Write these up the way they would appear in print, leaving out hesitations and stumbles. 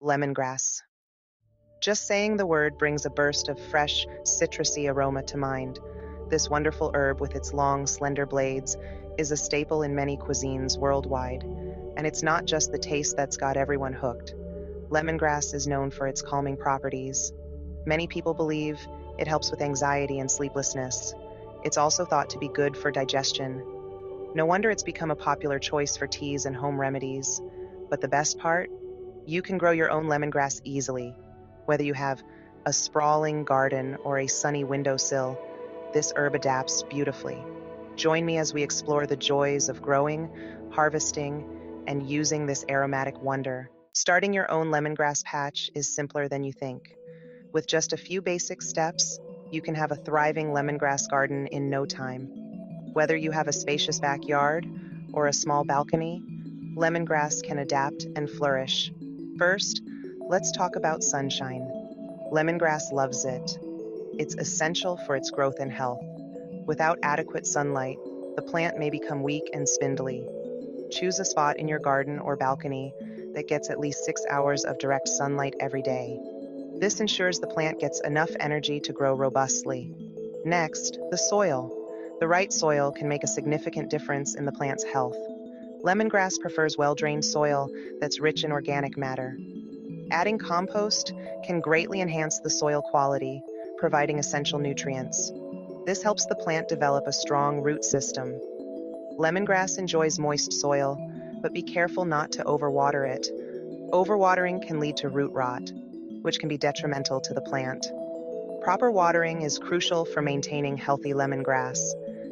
Lemongrass. Just saying the word brings a burst of fresh, citrusy aroma to mind. This wonderful herb with its long, slender blades is a staple in many cuisines worldwide. And it's not just the taste that's got everyone hooked. Lemongrass is known for its calming properties. Many people believe it helps with anxiety and sleeplessness. It's also thought to be good for digestion. No wonder it's become a popular choice for teas and home remedies. But the best part? You can grow your own lemongrass easily. Whether you have a sprawling garden or a sunny windowsill, this herb adapts beautifully. Join me as we explore the joys of growing, harvesting, and using this aromatic wonder. Starting your own lemongrass patch is simpler than you think. With just a few basic steps, you can have a thriving lemongrass garden in no time. Whether you have a spacious backyard or a small balcony, lemongrass can adapt and flourish. First, let's talk about sunshine. Lemongrass loves it. It's essential for its growth and health. Without adequate sunlight, the plant may become weak and spindly. Choose a spot in your garden or balcony that gets at least 6 hours of direct sunlight every day. This ensures the plant gets enough energy to grow robustly. Next, the soil. The right soil can make a significant difference in the plant's health. Lemongrass prefers well-drained soil that's rich in organic matter. Adding compost can greatly enhance the soil quality, providing essential nutrients. This helps the plant develop a strong root system. Lemongrass enjoys moist soil, but be careful not to overwater it. Overwatering can lead to root rot, which can be detrimental to the plant. Proper watering is crucial for maintaining healthy lemongrass.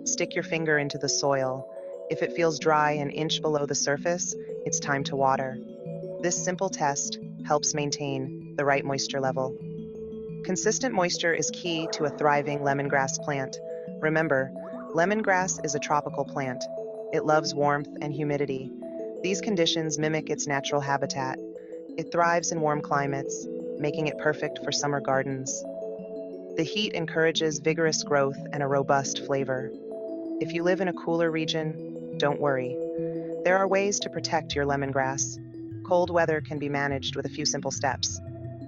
Stick your finger into the soil. If it feels dry an inch below the surface, it's time to water. This simple test helps maintain the right moisture level. Consistent moisture is key to a thriving lemongrass plant. Remember, lemongrass is a tropical plant. It loves warmth and humidity. These conditions mimic its natural habitat. It thrives in warm climates, making it perfect for summer gardens. The heat encourages vigorous growth and a robust flavor. If you live in a cooler region, don't worry. There are ways to protect your lemongrass. Cold weather can be managed with a few simple steps.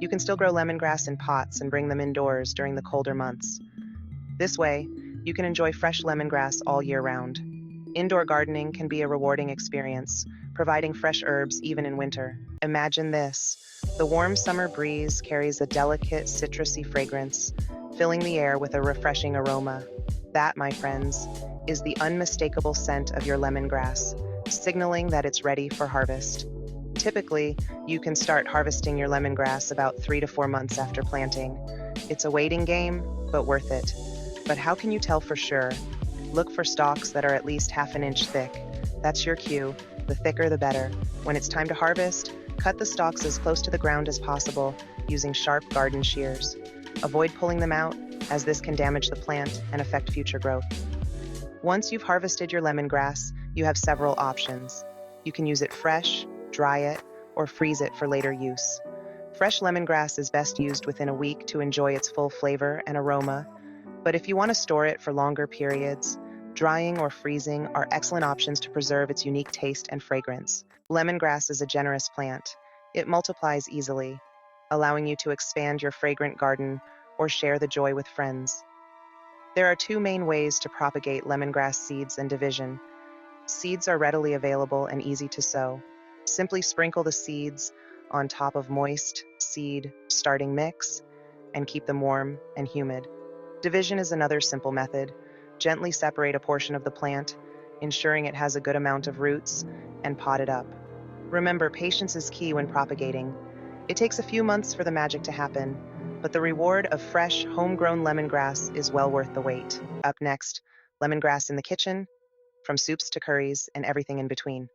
You can still grow lemongrass in pots and bring them indoors during the colder months. This way, you can enjoy fresh lemongrass all year round. Indoor gardening can be a rewarding experience, providing fresh herbs even in winter. Imagine this. The warm summer breeze carries a delicate, citrusy fragrance, filling the air with a refreshing aroma. That, my friends, is the unmistakable scent of your lemongrass, signaling that it's ready for harvest. Typically, you can start harvesting your lemongrass about 3 to 4 months after planting. It's a waiting game, but worth it. But how can you tell for sure? Look for stalks that are at least half an inch thick. That's your cue. The thicker, the better. When it's time to harvest, cut the stalks as close to the ground as possible using sharp garden shears. Avoid pulling them out, as this can damage the plant and affect future growth. Once you've harvested your lemongrass, you have several options. You can use it fresh, dry it, or freeze it for later use. Fresh lemongrass is best used within a week to enjoy its full flavor and aroma, but if you want to store it for longer periods, drying or freezing are excellent options to preserve its unique taste and fragrance. Lemongrass is a generous plant. It multiplies easily, allowing you to expand your fragrant garden or share the joy with friends. There are two main ways to propagate lemongrass seeds and division. Seeds are readily available and easy to sow. Simply sprinkle the seeds on top of moist seed starting mix and keep them warm and humid. Division is another simple method. Gently separate a portion of the plant, ensuring it has a good amount of roots, and pot it up. Remember, patience is key when propagating. It takes a few months for the magic to happen, but the reward of fresh, homegrown lemongrass is well worth the wait. Up next, lemongrass in the kitchen, from soups to curries and everything in between.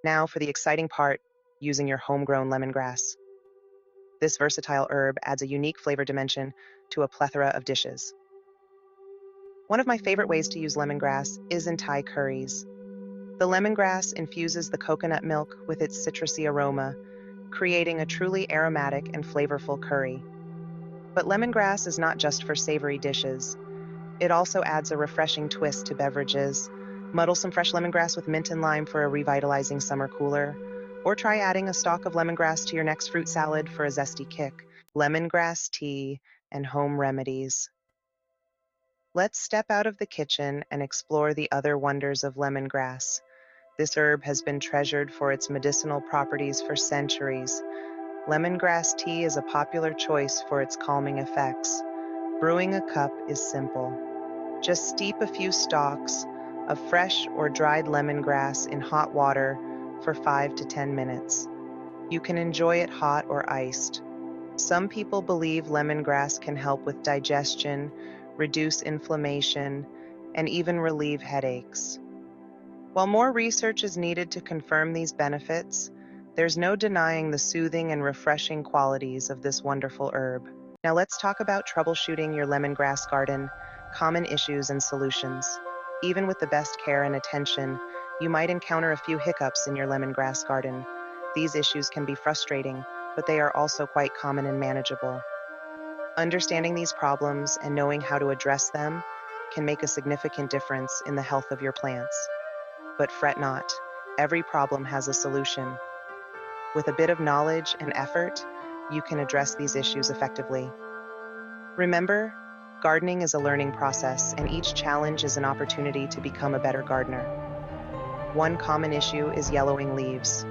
Now for the exciting part, using your homegrown lemongrass. This versatile herb adds a unique flavor dimension to a plethora of dishes. One of my favorite ways to use lemongrass is in Thai curries. The lemongrass infuses the coconut milk with its citrusy aroma, creating a truly aromatic and flavorful curry. But lemongrass is not just for savory dishes. It also adds a refreshing twist to beverages. Muddle some fresh lemongrass with mint and lime for a revitalizing summer cooler, Or try adding a stalk of lemongrass to your next fruit salad for a zesty kick. Lemongrass tea and home remedies. Let's step out of the kitchen and explore the other wonders of lemongrass. This herb has been treasured for its medicinal properties for centuries. Lemongrass tea is a popular choice for its calming effects. Brewing a cup is simple. Just steep a few stalks of fresh or dried lemongrass in hot water for 5 to 10 minutes. You can enjoy it hot or iced. Some people believe lemongrass can help with digestion, reduce inflammation, and even relieve headaches. While more research is needed to confirm these benefits, there's no denying the soothing and refreshing qualities of this wonderful herb. Now let's talk about troubleshooting your lemongrass garden, common issues and solutions. Even with the best care and attention, you might encounter a few hiccups in your lemongrass garden. These issues can be frustrating, but they are also quite common and manageable. Understanding these problems and knowing how to address them can make a significant difference in the health of your plants. But fret not, every problem has a solution. With a bit of knowledge and effort, you can address these issues effectively. Remember, gardening is a learning process, and each challenge is an opportunity to become a better gardener. One common issue is yellowing leaves.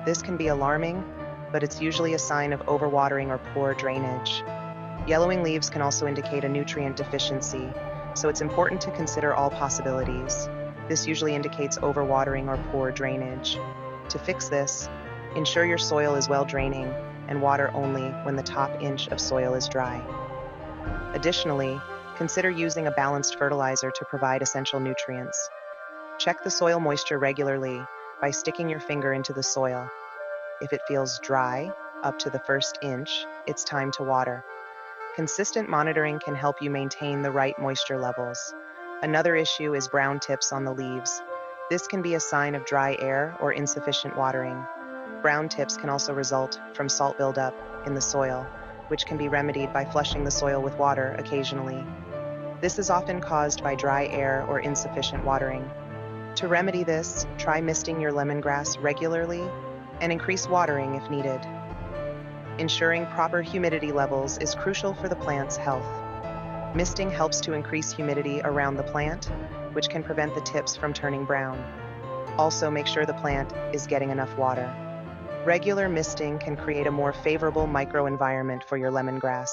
This can be alarming, but it's usually a sign of overwatering or poor drainage. Yellowing leaves can also indicate a nutrient deficiency, so it's important to consider all possibilities. This usually indicates overwatering or poor drainage. To fix this, ensure your soil is well draining and water only when the top inch of soil is dry. Additionally, consider using a balanced fertilizer to provide essential nutrients. Check the soil moisture regularly by sticking your finger into the soil. If it feels dry up to the first inch, it's time to water. Consistent monitoring can help you maintain the right moisture levels. Another issue is brown tips on the leaves. This can be a sign of dry air or insufficient watering. Brown tips can also result from salt buildup in the soil, which can be remedied by flushing the soil with water occasionally. This is often caused by dry air or insufficient watering. To remedy this, try misting your lemongrass regularly and increase watering if needed. Ensuring proper humidity levels is crucial for the plant's health. Misting helps to increase humidity around the plant, which can prevent the tips from turning brown. Also, make sure the plant is getting enough water. Regular misting can create a more favorable microenvironment for your lemongrass.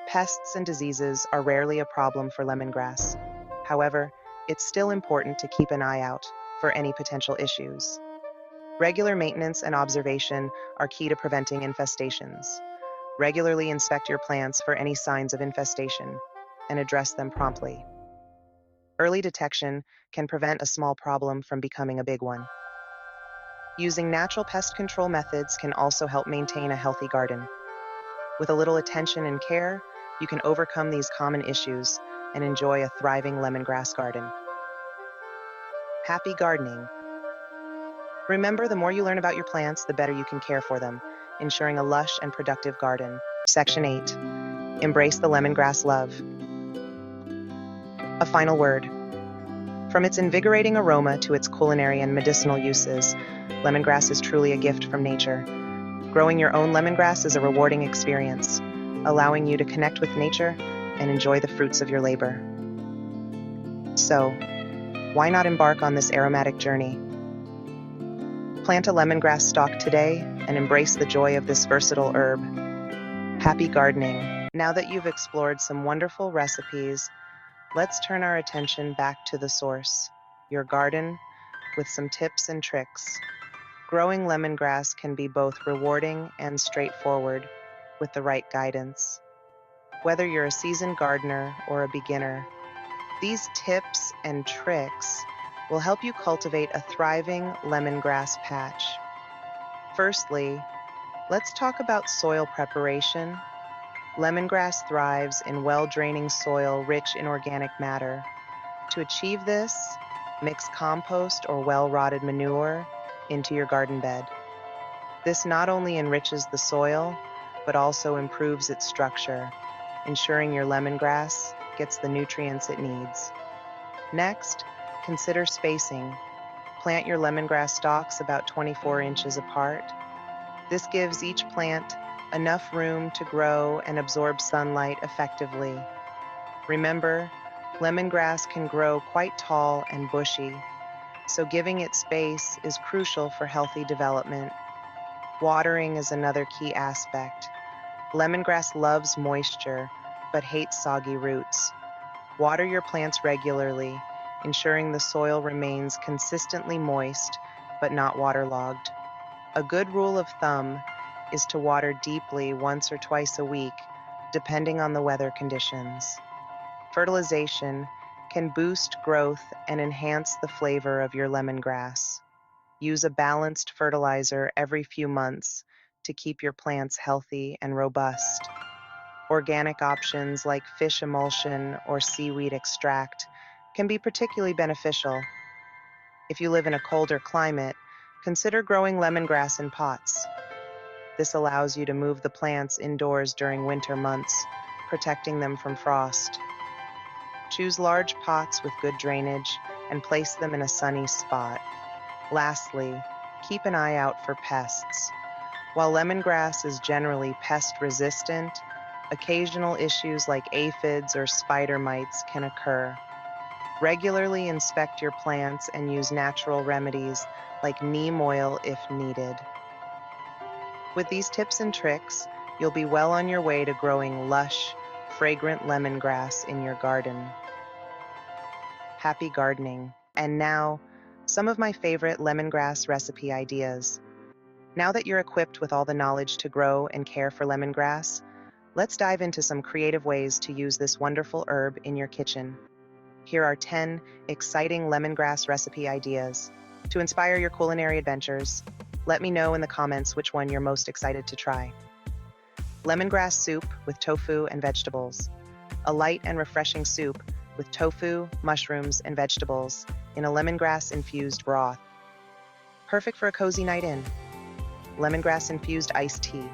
Pests and diseases are rarely a problem for lemongrass. However, it's still important to keep an eye out for any potential issues. Regular maintenance and observation are key to preventing infestations. Regularly inspect your plants for any signs of infestation and address them promptly. Early detection can prevent a small problem from becoming a big one. Using natural pest control methods can also help maintain a healthy garden. With a little attention and care, you can overcome these common issues and enjoy a thriving lemongrass garden. Happy gardening! Remember, the more you learn about your plants, the better you can care for them, ensuring a lush and productive garden. Section 8. Embrace the lemongrass love. A final word. From its invigorating aroma to its culinary and medicinal uses, lemongrass is truly a gift from nature. Growing your own lemongrass is a rewarding experience, allowing you to connect with nature and enjoy the fruits of your labor. So, why not embark on this aromatic journey? Plant a lemongrass stalk today and embrace the joy of this versatile herb. Happy gardening! Now that you've explored some wonderful recipes, let's turn our attention back to the source, your garden, with some tips and tricks. Growing lemongrass can be both rewarding and straightforward with the right guidance. Whether you're a seasoned gardener or a beginner, these tips and tricks will help you cultivate a thriving lemongrass patch. Firstly, let's talk about soil preparation. Lemongrass thrives in well-draining soil rich in organic matter. To achieve this, mix compost or well-rotted manure into your garden bed. This not only enriches the soil, but also improves its structure, ensuring your lemongrass gets the nutrients it needs. Next, consider spacing. Plant your lemongrass stalks about 24 inches apart. This gives each plant enough room to grow and absorb sunlight effectively. Remember, lemongrass can grow quite tall and bushy, so giving it space is crucial for healthy development. Watering is another key aspect. Lemongrass loves moisture, but hates soggy roots. Water your plants regularly, ensuring the soil remains consistently moist, but not waterlogged. A good rule of thumb is to water deeply once or twice a week, depending on the weather conditions. Fertilization can boost growth and enhance the flavor of your lemongrass. Use a balanced fertilizer every few months to keep your plants healthy and robust. Organic options like fish emulsion or seaweed extract can be particularly beneficial. If you live in a colder climate, consider growing lemongrass in pots. This allows you to move the plants indoors during winter months, protecting them from frost. Choose large pots with good drainage and place them in a sunny spot. Lastly, keep an eye out for pests. While lemongrass is generally pest resistant, occasional issues like aphids or spider mites can occur. Regularly inspect your plants and use natural remedies like neem oil if needed. With these tips and tricks, you'll be well on your way to growing lush, fragrant lemongrass in your garden. Happy gardening. And now, some of my favorite lemongrass recipe ideas. Now that you're equipped with all the knowledge to grow and care for lemongrass, let's dive into some creative ways to use this wonderful herb in your kitchen. Here are 10 exciting lemongrass recipe ideas. To inspire your culinary adventures, let me know in the comments which one you're most excited to try. Lemongrass soup with tofu and vegetables. A light and refreshing soup with tofu, mushrooms, and vegetables in a lemongrass-infused broth. Perfect for a cozy night in. Lemongrass-infused iced tea.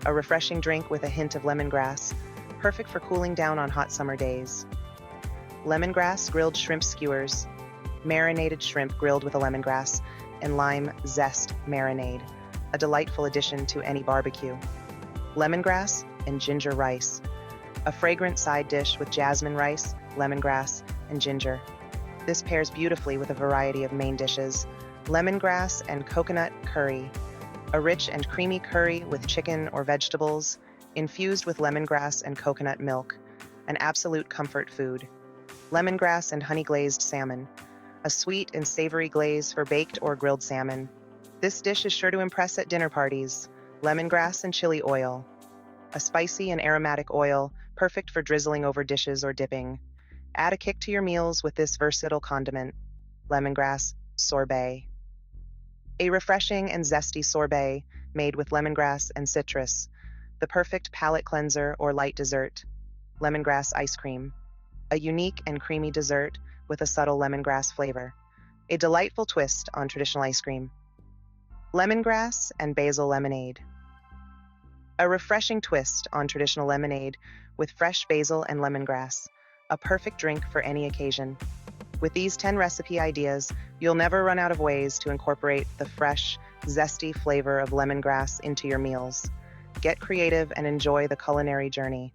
A refreshing drink with a hint of lemongrass, perfect for cooling down on hot summer days. Lemongrass grilled shrimp skewers. Marinated shrimp grilled with a lemongrass and lime zest marinade. A delightful addition to any barbecue. Lemongrass and ginger rice. A fragrant side dish with jasmine rice, lemongrass, and ginger. This pairs beautifully with a variety of main dishes. Lemongrass and coconut curry. A rich and creamy curry with chicken or vegetables, infused with lemongrass and coconut milk. An absolute comfort food. Lemongrass and honey glazed salmon. A sweet and savory glaze for baked or grilled salmon. This dish is sure to impress at dinner parties. Lemongrass and chili oil. A spicy and aromatic oil, perfect for drizzling over dishes or dipping. Add a kick to your meals with this versatile condiment. Lemongrass sorbet. A refreshing and zesty sorbet made with lemongrass and citrus. The perfect palate cleanser or light dessert. Lemongrass ice cream. A unique and creamy dessert with a subtle lemongrass flavor. A delightful twist on traditional ice cream. Lemongrass and basil lemonade. A refreshing twist on traditional lemonade with fresh basil and lemongrass. A perfect drink for any occasion. With these 10 recipe ideas, you'll never run out of ways to incorporate the fresh, zesty flavor of lemongrass into your meals. Get creative and enjoy the culinary journey.